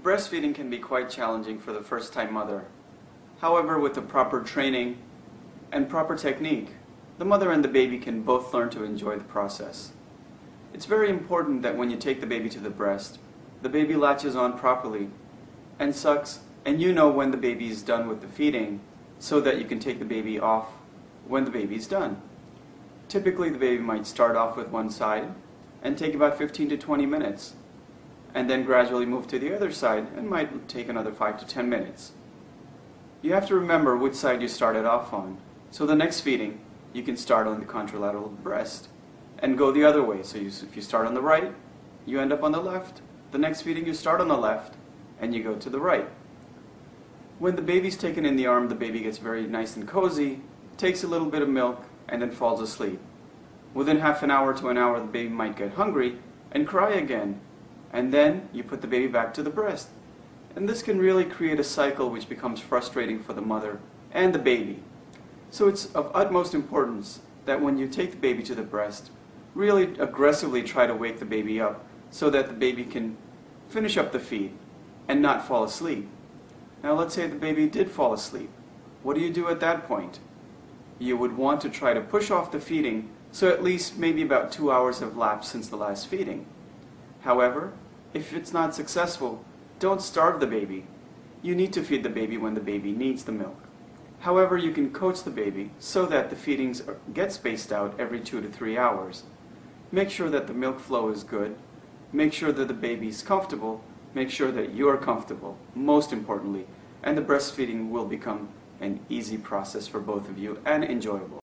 Breastfeeding can be quite challenging for the first-time mother. However, with the proper training and proper technique, the mother and the baby can both learn to enjoy the process. It's very important that when you take the baby to the breast, the baby latches on properly and sucks, and you know when the baby is done with the feeding so that you can take the baby off when the baby is done. Typically, the baby might start off with one side and take about 15 to 20 minutes, and then gradually move to the other side and might take another 5 to 10 minutes. You have to remember which side you started off on, so the next feeding you can start on the contralateral breast and go the other way. So if you start on the right, you end up on the left. The next feeding you start on the left and you go to the right. When the baby's taken in the arm, the baby gets very nice and cozy, takes a little bit of milk, and then falls asleep. Within half an hour to an hour, the baby might get hungry and cry again, and then you put the baby back to the breast. And this can really create a cycle which becomes frustrating for the mother and the baby. So it's of utmost importance that when you take the baby to the breast, really aggressively try to wake the baby up so that the baby can finish up the feed and not fall asleep. Now let's say the baby did fall asleep. What do you do at that point? You would want to try to push off the feeding so at least maybe about 2 hours have lapsed since the last feeding. However, if it's not successful, don't starve the baby. You need to feed the baby when the baby needs the milk. However, you can coach the baby so that the feedings get spaced out every 2 to 3 hours. Make sure that the milk flow is good. Make sure that the baby is comfortable. Make sure that you're comfortable, most importantly, and the breastfeeding will become an easy process for both of you and enjoyable.